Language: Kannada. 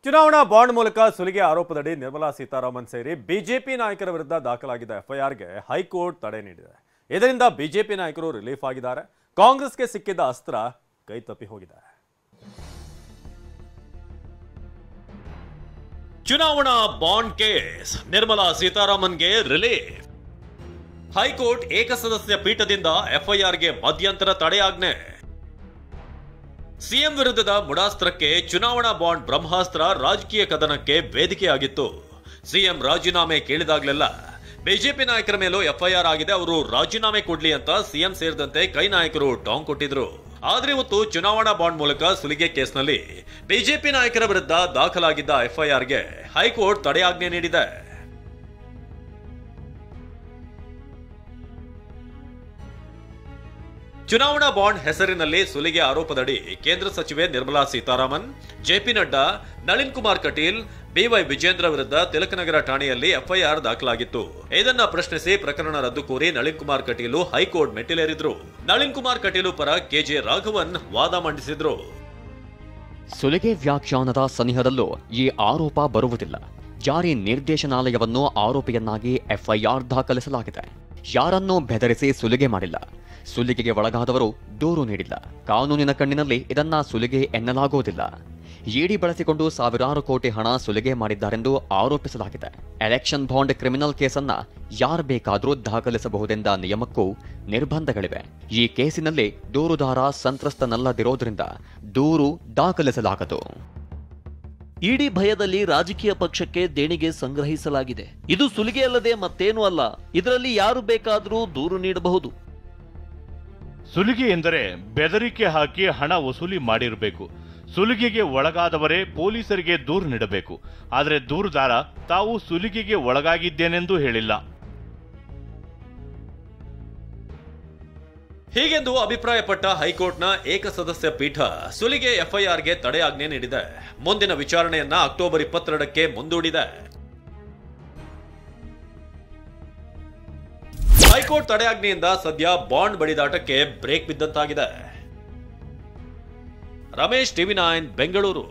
ಚುನಾವಣಾ ಬಾಂಡ್ ಮೂಲಕ ಸುಲಿಗೆ ಆರೋಪದಡಿ ನಿರ್ಮಲಾ ಸೀತಾರಾಮನ್ ಸೇರಿ ಬಿಜೆಪಿ ನಾಯಕರ ವಿರುದ್ಧ ದಾಖಲಾಗಿದ್ದ ಎಫ್ಐಆರ್ಗೆ ಹೈಕೋರ್ಟ್ ತಡೆ ನೀಡಿದೆ. ಇದರಿಂದ ಬಿಜೆಪಿ ನಾಯಕರು ರಿಲೀಫ್ ಆಗಿದ್ದಾರೆ. ಕಾಂಗ್ರೆಸ್ಗೆ ಸಿಕ್ಕಿದ್ದ ಅಸ್ತ್ರ ಕೈ ತಪ್ಪಿ ಹೋಗಿದೆ. ಚುನಾವಣಾ ಬಾಂಡ್ ಕೇಸ್ ನಿರ್ಮಲಾ ಸೀತಾರಾಮನ್ಗೆ ರಿಲೀಫ್. ಹೈಕೋರ್ಟ್ ಏಕಸದಸ್ಯ ಪೀಠದಿಂದ ಎಫ್ಐಆರ್ಗೆ ಮಧ್ಯಂತರ ತಡೆಯಾಜ್ಞೆ. ಸಿಎಂ ವಿರುದ್ಧದ ಮುಡಾಸ್ತ್ರಕ್ಕೆ ಚುನಾವಣಾ ಬಾಂಡ್ ಬ್ರಹ್ಮಾಸ್ತ್ರ ರಾಜಕೀಯ ಕದನಕ್ಕೆ ವೇದಿಕೆಯಾಗಿತ್ತು. ಸಿಎಂ ರಾಜೀನಾಮೆ ಕೇಳಿದಾಗಲೆಲ್ಲ ಬಿಜೆಪಿ ನಾಯಕರ ಮೇಲೂ ಎಫ್ಐಆರ್ ಆಗಿದೆ, ಅವರು ರಾಜೀನಾಮೆ ಕೊಡ್ಲಿ ಅಂತ ಸಿಎಂ ಸೇರಿದಂತೆ ಕೈ ನಾಯಕರು ಟಾಂಗ್ ಕೊಟ್ಟಿದ್ರು. ಆದ್ರೆ ಇವತ್ತು ಚುನಾವಣಾ ಬಾಂಡ್ ಮೂಲಕ ಸುಲಿಗೆ ಕೇಸ್ನಲ್ಲಿ ಬಿಜೆಪಿ ನಾಯಕರ ವಿರುದ್ಧ ದಾಖಲಾಗಿದ್ದ ಎಫ್ಐಆರ್ಗೆ ಹೈಕೋರ್ಟ್ ತಡೆಯಾಜ್ಞೆ ನೀಡಿದೆ. ಚುನಾವಣಾ ಬಾಂಡ್ ಹೆಸರಿನಲ್ಲಿ ಸುಲಿಗೆ ಆರೋಪದಡಿ ಕೇಂದ್ರ ಸಚಿವೆ ನಿರ್ಮಲಾ ಸೀತಾರಾಮನ್, ಜೆಪಿ ನಡ್ಡಾ, ನಳಿನ್ ಕುಮಾರ್ ಕಟೀಲ್, ಬಿವೈ ವಿಜೇಂದ್ರ ವಿರುದ್ಧ ತಿಲಕನಗರ ಠಾಣೆಯಲ್ಲಿ ಎಫ್ಐಆರ್ ದಾಖಲಾಗಿತ್ತು. ಇದನ್ನ ಪ್ರಶ್ನಿಸಿ ಪ್ರಕರಣ ರದ್ದು ಕೋರಿ ನಳಿನ್ ಕುಮಾರ್ ಕಟೀಲು ಹೈಕೋರ್ಟ್ ಮೆಟ್ಟಿಲೇರಿದ್ರು. ನಳಿನ್ ಕುಮಾರ್ ಕಟೀಲು ಪರ ಕೆಜೆ ರಾಘವನ್ ವಾದ ಮಂಡಿಸಿದ್ರು. ಸುಲಿಗೆ ವ್ಯಾಖ್ಯಾನದ ಸನಿಹದಲ್ಲೂ ಈ ಆರೋಪ ಬರುವುದಿಲ್ಲ. ಜಾರಿ ನಿರ್ದೇಶನಾಲಯವನ್ನು ಆರೋಪಿಯನ್ನಾಗಿ ಎಫ್ಐಆರ್ ದಾಖಲಿಸಲಾಗಿದೆ. ಯಾರನ್ನೂ ಬೆದರಿಸಿ ಸುಲಿಗೆ ಮಾಡಿಲ್ಲ. ಸುಲಿಗೆಗೆ ಒಳಗಾದವರು ದೂರು ನೀಡಿಲ್ಲ. ಕಾನೂನಿನ ಕಣ್ಣಿನಲ್ಲಿ ಇದನ್ನ ಸುಲಿಗೆ ಎನ್ನಲಾಗುವುದಿಲ್ಲ. ಇಡಿ ಬಳಸಿಕೊಂಡು ಸಾವಿರಾರು ಕೋಟಿ ಹಣ ಸುಲಿಗೆ ಮಾಡಿದ್ದಾರೆಂದು ಆರೋಪಿಸಲಾಗಿದೆ. ಎಲೆಕ್ಷನ್ ಬಾಂಡ್ ಕ್ರಿಮಿನಲ್ ಕೇಸನ್ನ ಯಾರು ಬೇಕಾದರೂ ದಾಖಲಿಸಬಹುದೆಂದ ನಿಯಮಕ್ಕೂ ನಿರ್ಬಂಧಗಳಿವೆ. ಈ ಕೇಸಿನಲ್ಲಿ ದೂರುದಾರ ಸಂತ್ರಸ್ತನಲ್ಲದಿರೋದ್ರಿಂದ ದೂರು ದಾಖಲಿಸಲಾಗದು. ಇಡಿ ಭಯದಲ್ಲಿ ರಾಜಕೀಯ ಪಕ್ಷಕ್ಕೆ ದೇಣಿಗೆ ಸಂಗ್ರಹಿಸಲಾಗಿದೆ. ಇದು ಸುಲಿಗೆ ಅಲ್ಲದೆ ಮತ್ತೇನೂ ಅಲ್ಲ. ಇದರಲ್ಲಿ ಯಾರು ಬೇಕಾದರೂ ದೂರು ನೀಡಬಹುದು. ಸುಲಿಗೆ ಎಂದರೆ ಬೆದರಿಕೆ ಹಾಕಿ ಹಣ ವಸೂಲಿ ಮಾಡಿರಬೇಕು. ಸುಲಿಗೆಗೆ ಒಳಗಾದವರೇ ಪೊಲೀಸರಿಗೆ ದೂರು ನೀಡಬೇಕು. ಆದರೆ ದೂರುದಾರ ತಾವು ಸುಲಿಗೆಗೆ ಒಳಗಾಗಿದ್ದೇನೆಂದು ಹೇಳಿಲ್ಲ. ಹೀಗೆಂದು ಅಭಿಪ್ರಾಯಪಟ್ಟ ಹೈಕೋರ್ಟ್ನ ಏಕಸದಸ್ಯ ಪೀಠ ಸುಲಿಗೆ ಎಫ್ಐಆರ್ಗೆ ತಡೆಯಾಜ್ಞೆ ನೀಡಿದೆ. ಮುಂದಿನ ವಿಚಾರಣೆಯನ್ನ ಅಕ್ಟೋಬರ್ 22ಕ್ಕೆ ಮುಂದೂಡಿದೆ. ಹೈಕೋರ್ಟ್ ತಡೆಯಾಜ್ಞೆಯಿಂದ ಸದ್ಯ ಬಾಂಡ್ ಬಡಿದಾಟಕ್ಕೆ ಬ್ರೇಕ್ ಬಿದ್ದಂತಾಗಿದೆ. ರಮೇಶ್, ಟಿವಿ9 ಬೆಂಗಳೂರು.